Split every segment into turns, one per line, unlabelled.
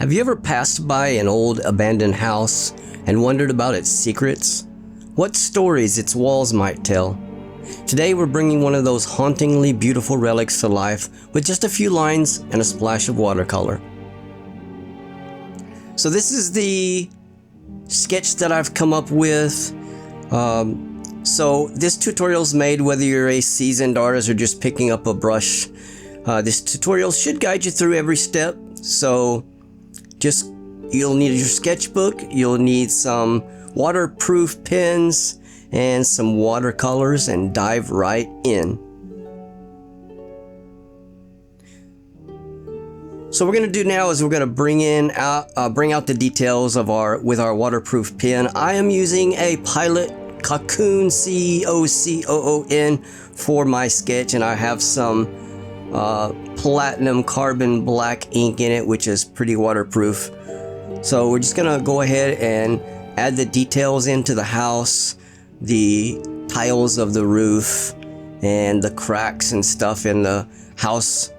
Have you ever passed by an old abandoned house and wondered about its secrets? What stories its walls might tell? Today we're bringing one of those hauntingly beautiful relics to life with just a few lines and a splash of watercolor. So this is the sketch that I've come up with. So this tutorial is made whether you're a seasoned artist or just picking up a brush. This tutorial should guide you through every step. So you'll need your sketchbook, you'll need some waterproof pens and some watercolors, and dive right in. So what we're going to do now is we're going to bring out the details of with our waterproof pen. I am using a Pilot Cocoon COCOON for my sketch, and I have some platinum carbon black ink in it, which is pretty waterproof. So we're just gonna go ahead and add the details into the house, the tiles of the roof, and the cracks and stuff in the house.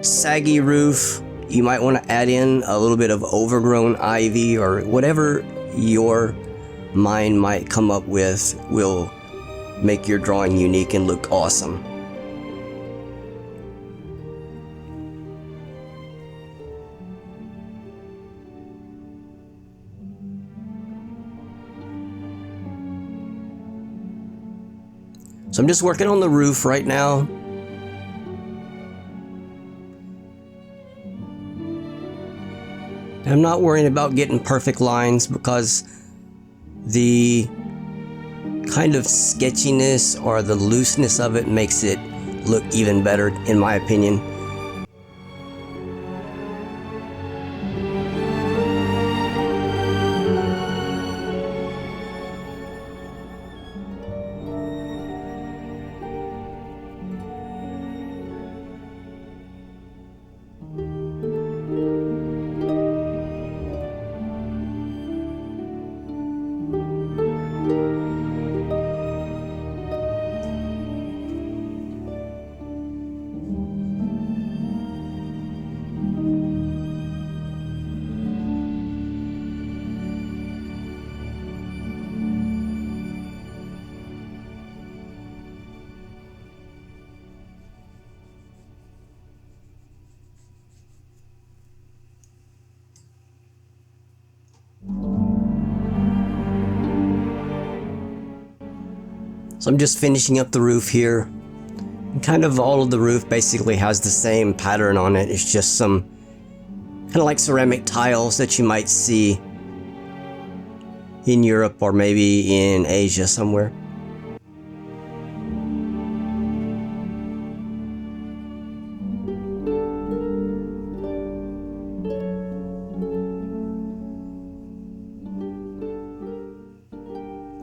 Saggy roof, you might want to add in a little bit of overgrown ivy, or whatever your mind might come up with will make your drawing unique and look awesome. So I'm just working on the roof right now. I'm not worrying about getting perfect lines because the kind of sketchiness or the looseness of it makes it look even better, in my opinion. So I'm just finishing up the roof here. And kind of all of the roof basically has the same pattern on it. It's just some kind of like ceramic tiles that you might see in Europe or maybe in Asia somewhere.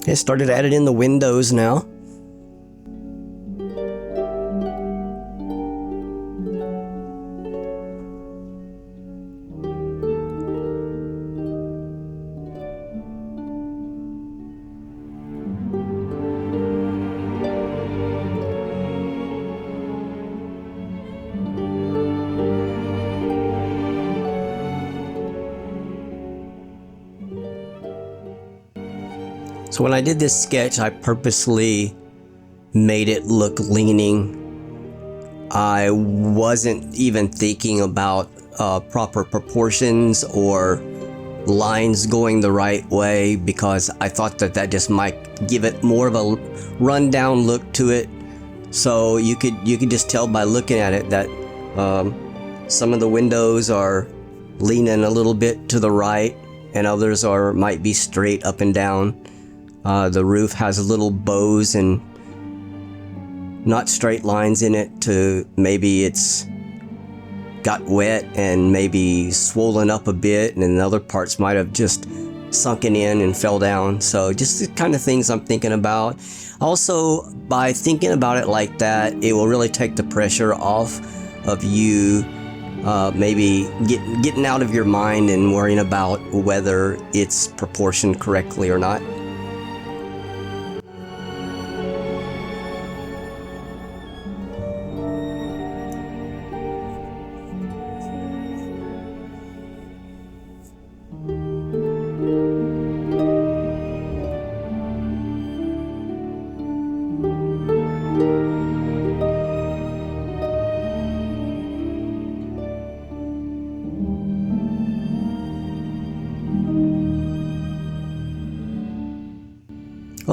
Okay, started adding in the windows now. So when I did this sketch, I purposely made it look leaning. I wasn't even thinking about proper proportions or lines going the right way because I thought that just might give it more of a rundown look to it. So you could just tell by looking at it that some of the windows are leaning a little bit to the right, and others might be straight up and down. The roof has little bows and not straight lines in it to maybe it's got wet and maybe swollen up a bit, and then other parts might have just sunken in and fell down. So just the kind of things I'm thinking about. Also, by thinking about it like that, it will really take the pressure off of you maybe getting out of your mind and worrying about whether it's proportioned correctly or not.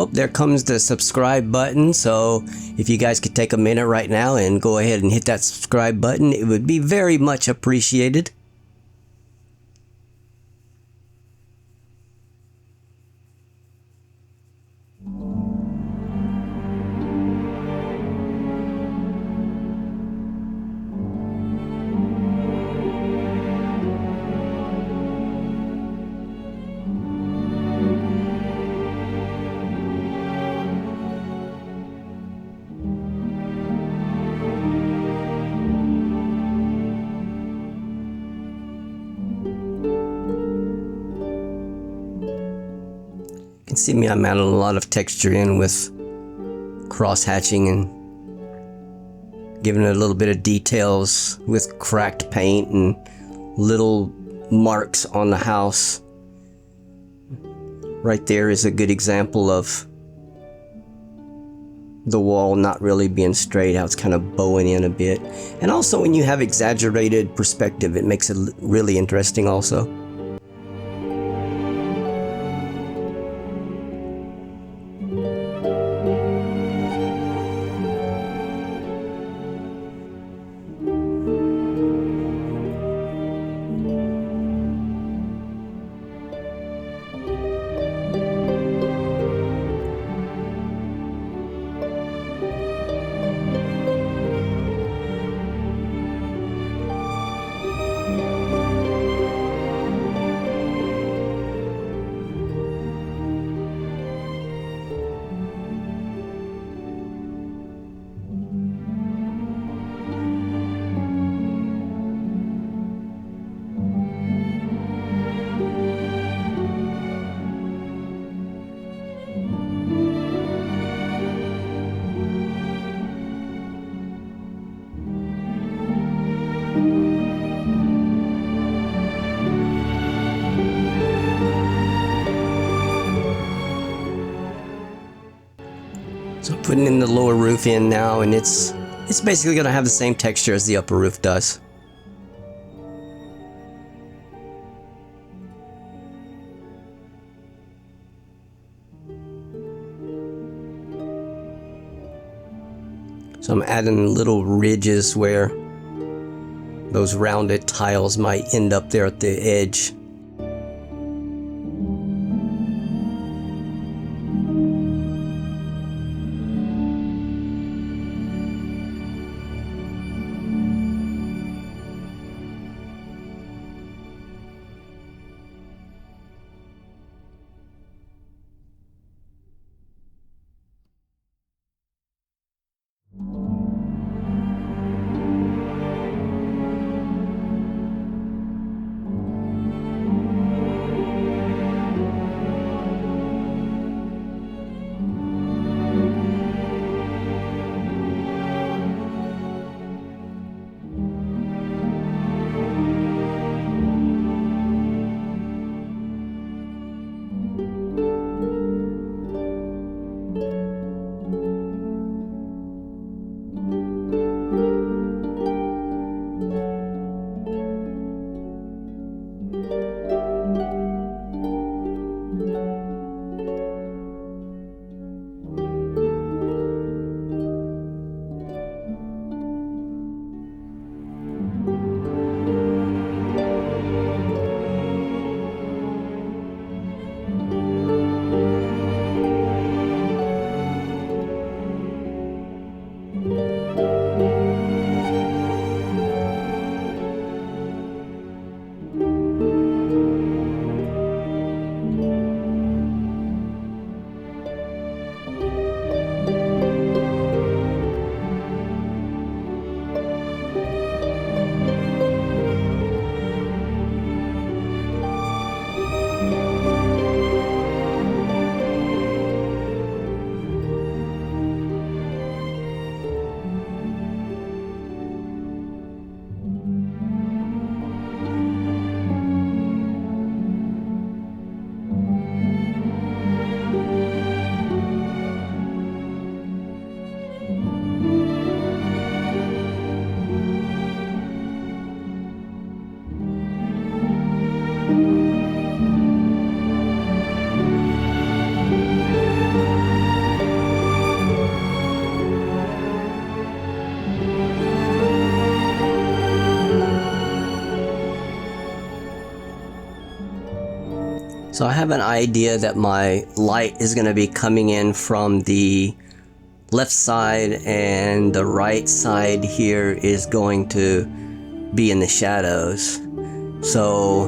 Oh, there comes the subscribe button. So if you guys could take a minute right now and go ahead and hit that subscribe button, it would be very much appreciated. You can see me, I'm adding a lot of texture in with cross hatching and giving it a little bit of details with cracked paint and little marks on the house. Right there is a good example of the wall not really being straight, how it's kind of bowing in a bit. And also when you have exaggerated perspective, it makes it really interesting also. So I'm putting in the lower roof in now, and it's basically going to have the same texture as the upper roof does. So I'm adding little ridges where those rounded tiles might end up there at the edge. So I have an idea that my light is going to be coming in from the left side, and the right side here is going to be in the shadows. So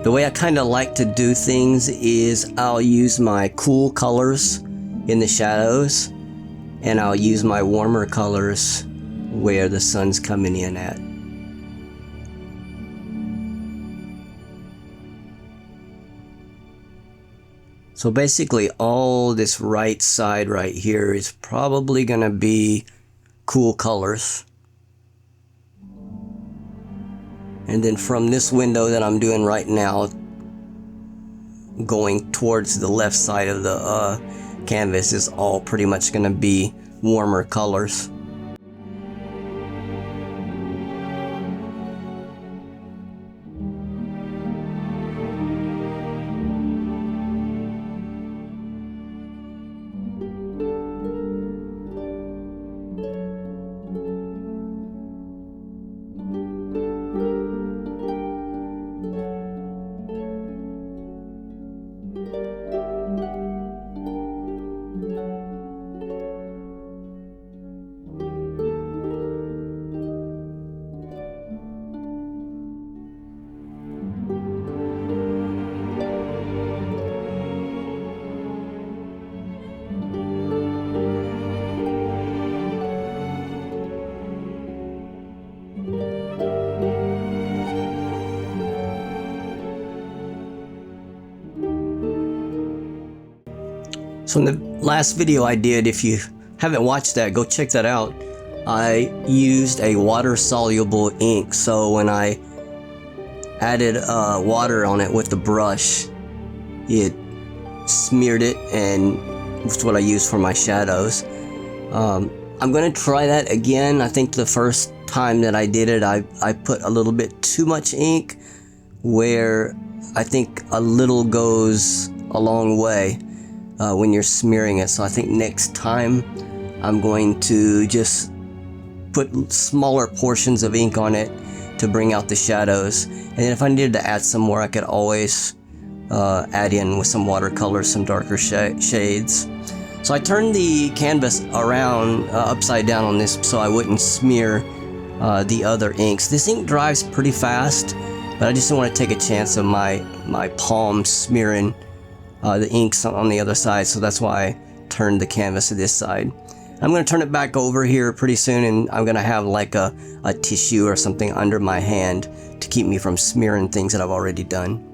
the way I kind of like to do things is I'll use my cool colors in the shadows, and I'll use my warmer colors where the sun's coming in at. So basically all this right side right here is probably going to be cool colors. And then from this window that I'm doing right now, going towards the left side of the canvas is all pretty much going to be warmer colors. So in the last video I did, if you haven't watched that, go check that out. I used a water-soluble ink, so when I added water on it with the brush, it smeared it, and that's what I used for my shadows. I'm going to try that again. I think the first time that I did it, I put a little bit too much ink, where I think a little goes a long way when you're smearing it. So I think next time I'm going to just put smaller portions of ink on it to bring out the shadows. And then if I needed to add some more, I could always add in with some watercolors, some darker shades. So I turned the canvas around upside down on this so I wouldn't smear the other inks. This ink dries pretty fast, but I just didn't want to take a chance of my palm smearing the inks on the other side, so that's why I turned the canvas to this side. I'm going to turn it back over here pretty soon, and I'm going to have like a tissue or something under my hand to keep me from smearing things that I've already done.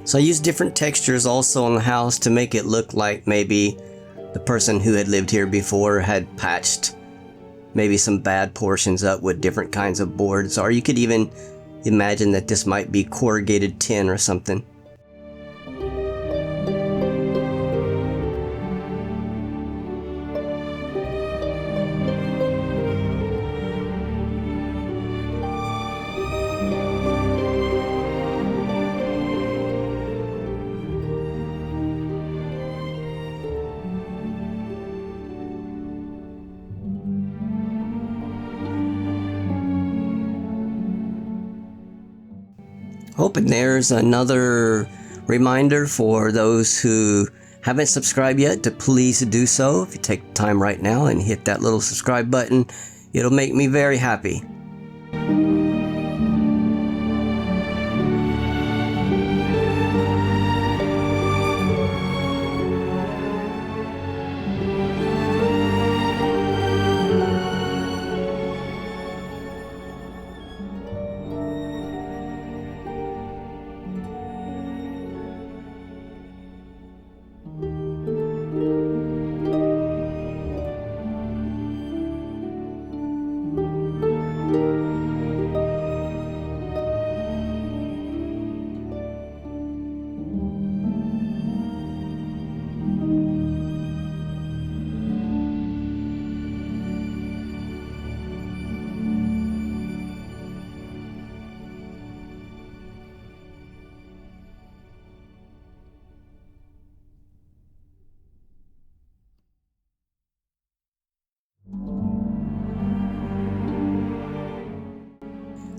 So I used different textures also on the house to make it look like maybe the person who had lived here before had patched maybe some bad portions up with different kinds of boards, or you could even imagine that this might be corrugated tin or something. Oh, and there's another reminder for those who haven't subscribed yet to please do so. If you take time right now and hit that little subscribe button, it'll make me very happy.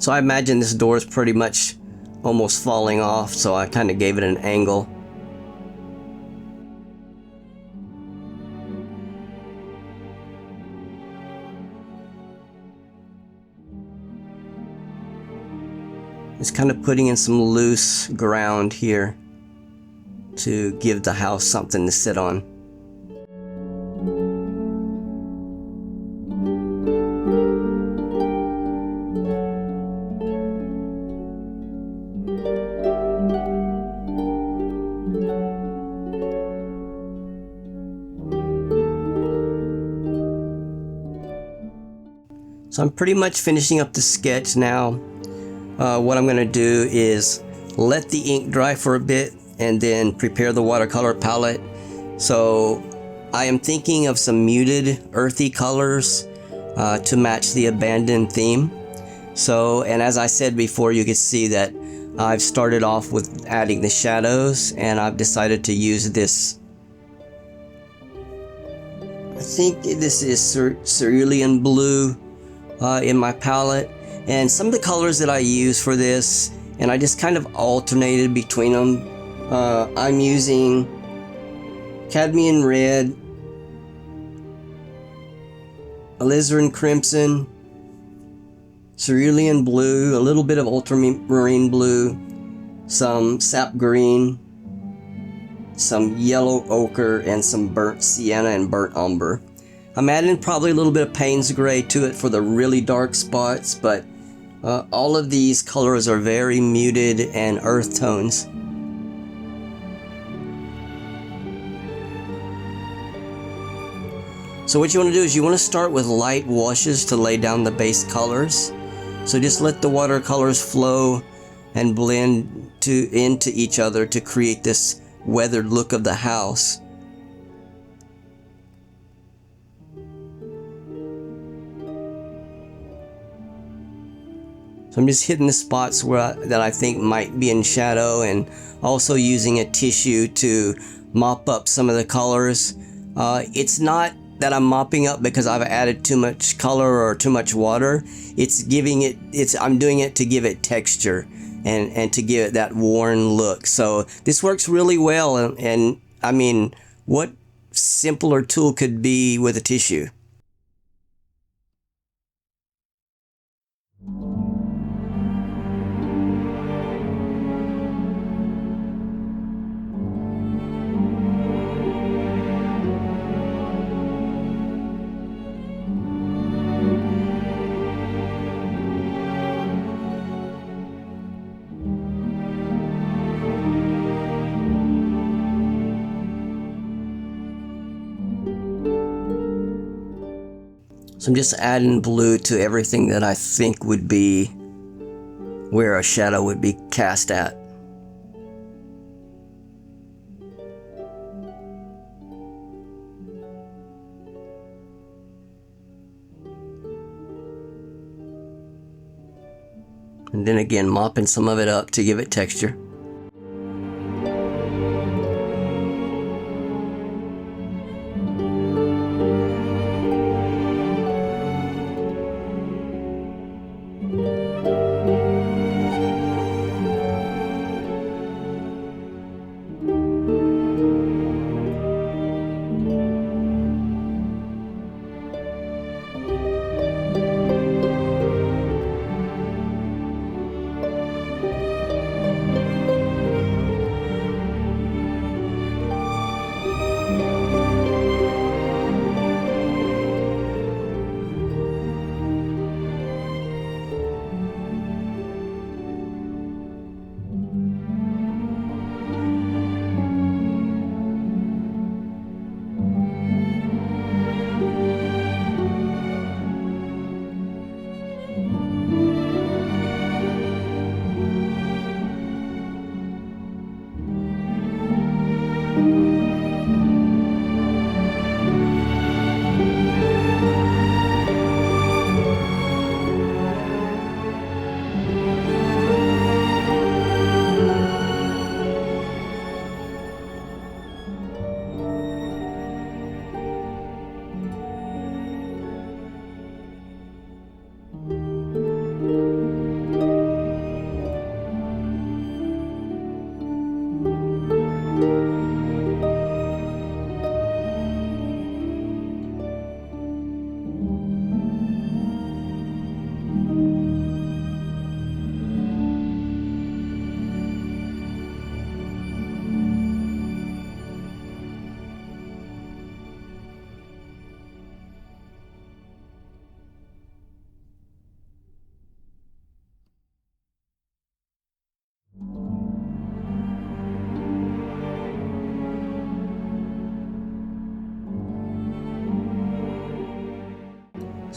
So I imagine this door is pretty much almost falling off, so I kind of gave it an angle. Just kind of putting in some loose ground here to give the house something to sit on. So I'm pretty much finishing up the sketch now. What I'm going to do is let the ink dry for a bit and then prepare the watercolor palette. So I am thinking of some muted earthy colors to match the abandoned theme. So, and as I said before, you can see that I've started off with adding the shadows, and I've decided to use this. I think this is cerulean blue in my palette, and some of the colors that I use for this, and I just kind of alternated between them. I'm using cadmium red, alizarin crimson, cerulean blue, a little bit of ultramarine blue, some sap green, some yellow ochre, and some burnt sienna and burnt umber. I'm adding probably a little bit of Payne's gray to it for the really dark spots, but all of these colors are very muted and earth tones. So what you want to do is you want to start with light washes to lay down the base colors. So just let the watercolors flow and blend into each other to create this weathered look of the house. So I'm just hitting the spots that I think might be in shadow, and also using a tissue to mop up some of the colors. It's not that I'm mopping up because I've added too much color or too much water. I'm doing it to give it texture and to give it that worn look. So this works really well, and I mean, what simpler tool could be with a tissue? So I'm just adding blue to everything that I think would be where a shadow would be cast at. And then again, mopping some of it up to give it texture.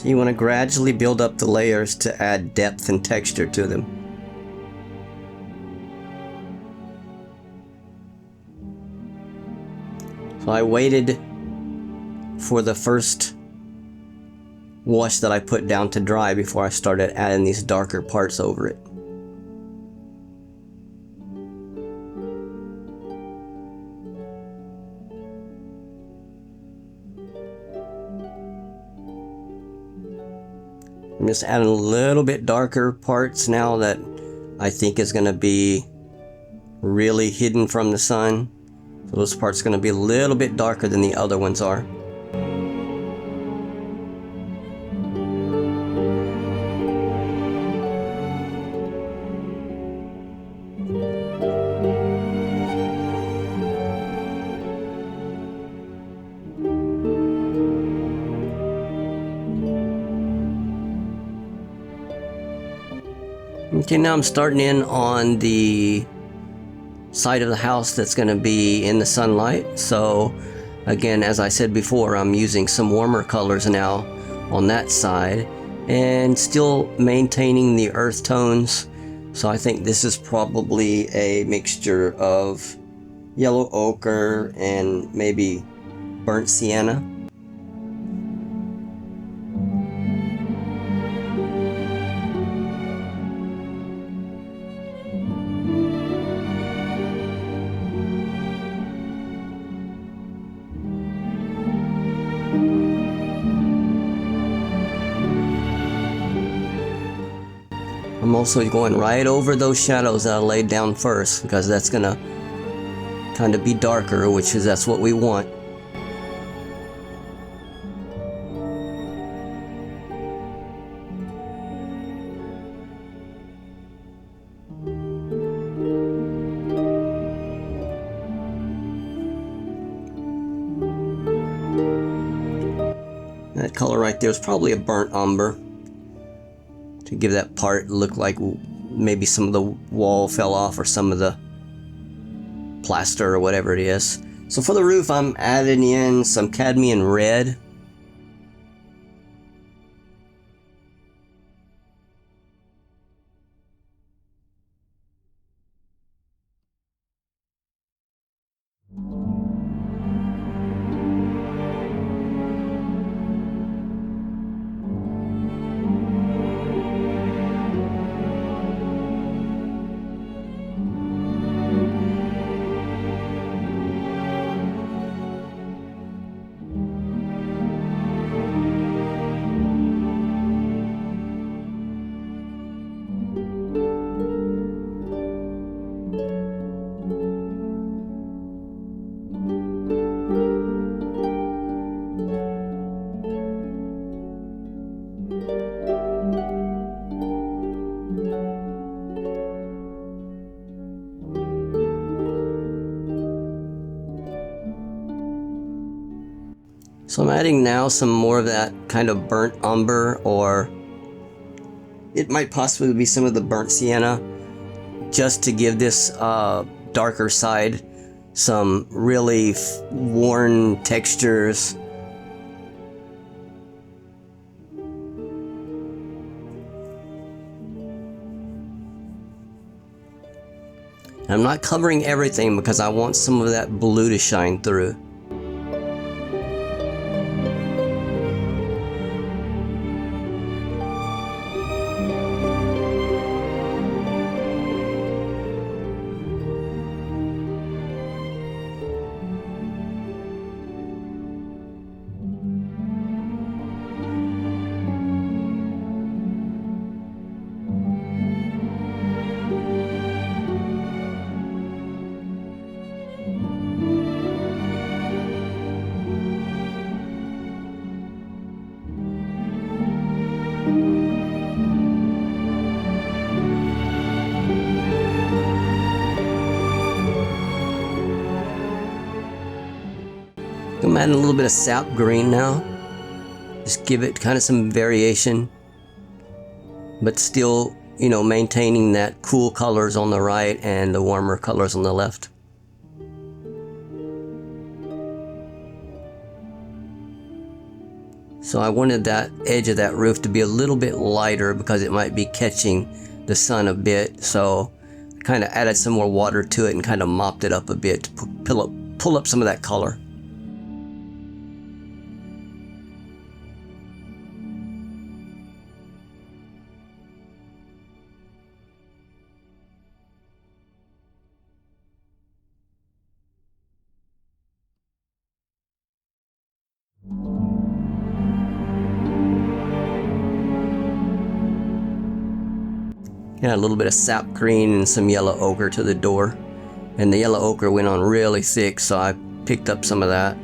So you want to gradually build up the layers to add depth and texture to them. So I waited for the first wash that I put down to dry before I started adding these darker parts over it. I'm just adding a little bit darker parts now that I think is going to be really hidden from the sun. So those parts are going to be a little bit darker than the other ones are. Okay, now I'm starting in on the side of the house that's going to be in the sunlight. So again, as I said before, I'm using some warmer colors now on that side and still maintaining the earth tones. So I think this is probably a mixture of yellow ochre and maybe burnt sienna. I'm also going right over those shadows that I laid down first, because that's gonna kind of be darker, that's what we want. That color right there is probably a burnt umber, to give that part look like maybe some of the wall fell off or some of the plaster or whatever it is. So for the roof, I'm adding in some cadmium red. So I'm adding now some more of that kind of burnt umber, or it might possibly be some of the burnt sienna, just to give this darker side some really worn textures. I'm not covering everything because I want some of that blue to shine through. I'm adding a little bit of sap green now. Just give it kind of some variation, but still, you know, maintaining that cool colors on the right and the warmer colors on the left. So I wanted that edge of that roof to be a little bit lighter because it might be catching the sun a bit. So I kind of added some more water to it and kind of mopped it up a bit to pull up some of that color. Yeah, a little bit of sap green and some yellow ochre to the door. And the yellow ochre went on really thick, so I picked up some of that.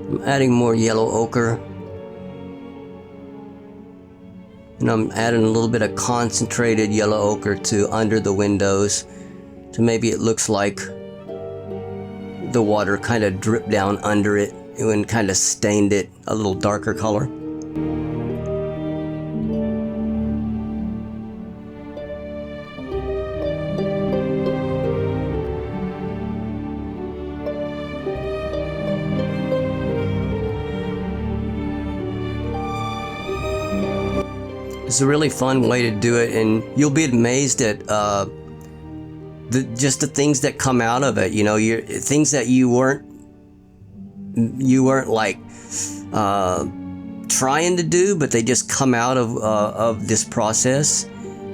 I'm adding more yellow ochre, and I'm adding a little bit of concentrated yellow ochre to under the windows, to maybe it looks like the water kind of dripped down under it and kind of stained it a little darker color. It's a really fun way to do it, and you'll be amazed at just the things that come out of it. You know, things that you weren't like trying to do, but they just come out of this process,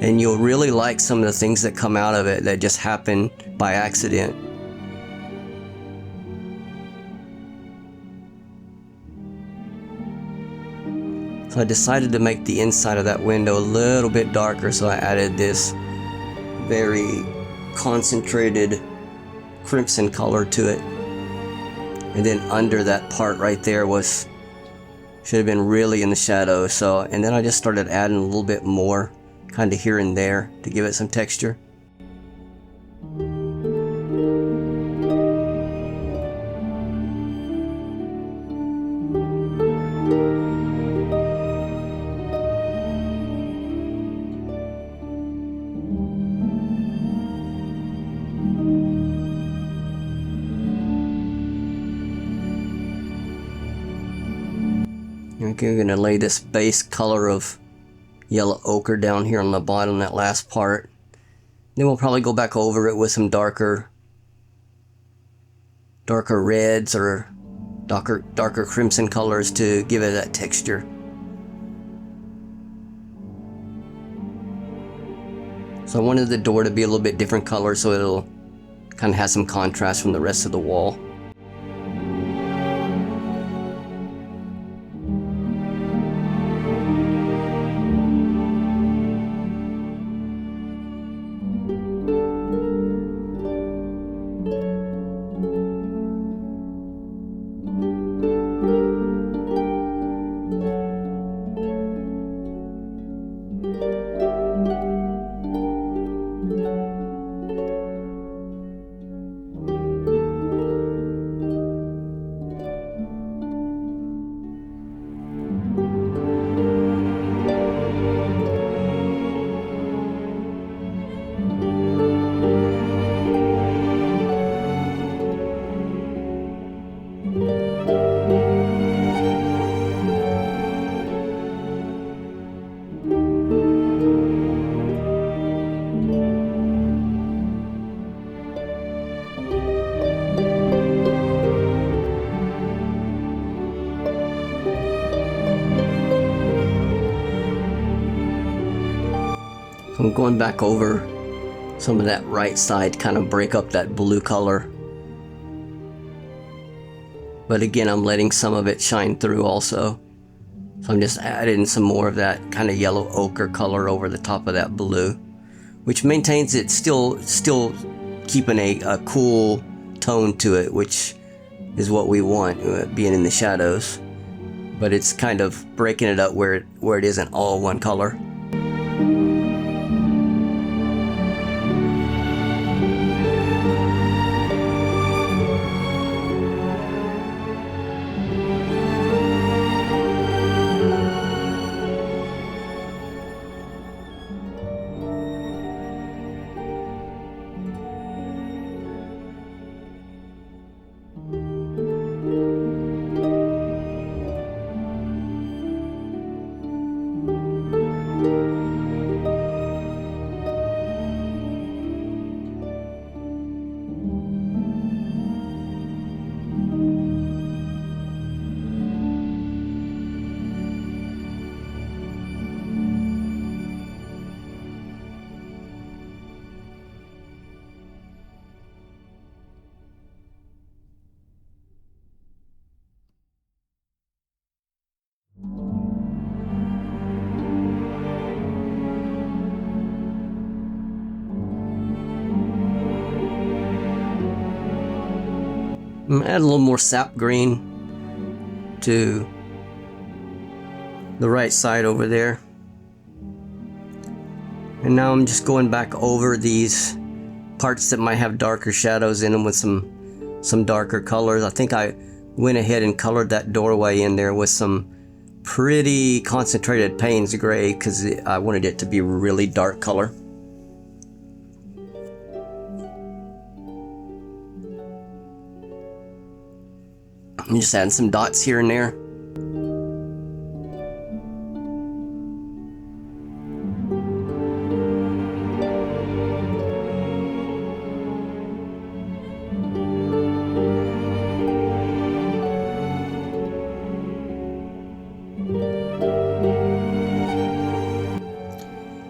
and you'll really like some of the things that come out of it that just happen by accident. So I decided to make the inside of that window a little bit darker, so I added this very concentrated crimson color to it. And then under that part right there should have been really in the shadow. So, and then I just started adding a little bit more kind of here and there to give it some texture. Okay, I'm going to lay this base color of yellow ochre down here on the bottom, that last part. Then we'll probably go back over it with some darker reds or darker crimson colors to give it that texture. So I wanted the door to be a little bit different color so it'll kind of have some contrast from the rest of the wall. So I'm going back over some of that right side, kind of break up that blue color. But again, I'm letting some of it shine through also. So I'm just adding some more of that kind of yellow ochre color over the top of that blue, which maintains it still keeping a cool tone to it, which is what we want, being in the shadows. But it's kind of breaking it up where it isn't all one color. Add a little more sap green to the right side over there. And now I'm just going back over these parts that might have darker shadows in them with some darker colors. I think I went ahead and colored that doorway in there with some pretty concentrated Payne's gray because I wanted it to be really dark color. I'm just adding some dots here and there.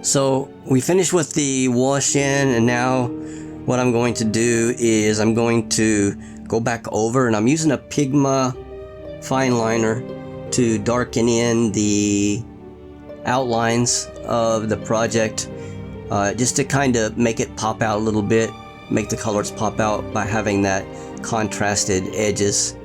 So we finished with the wash in, and now what I'm going to do is I'm going to go back over, and I'm using a Pigma fine liner to darken in the outlines of the project, just to kind of make it pop out a little bit, make the colors pop out by having that contrasted edges.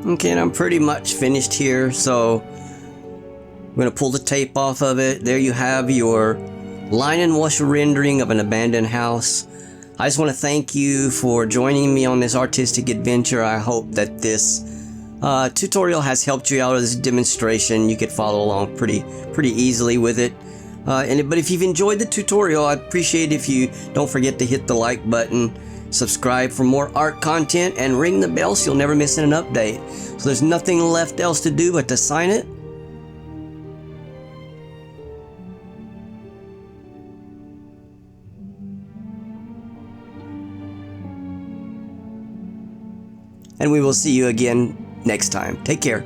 Okay, and I'm pretty much finished here, so I'm going to pull the tape off of it. There you have your line and wash rendering of an abandoned house. I just want to thank you for joining me on this artistic adventure. I hope that this tutorial has helped you out of this demonstration. You could follow along pretty easily with it. But if you've enjoyed the tutorial, I'd appreciate if you don't forget to hit the like button, subscribe for more art content, and ring the bell so you'll never miss an update. So there's nothing left else to do but to sign it. And we will see you again next time. Take care.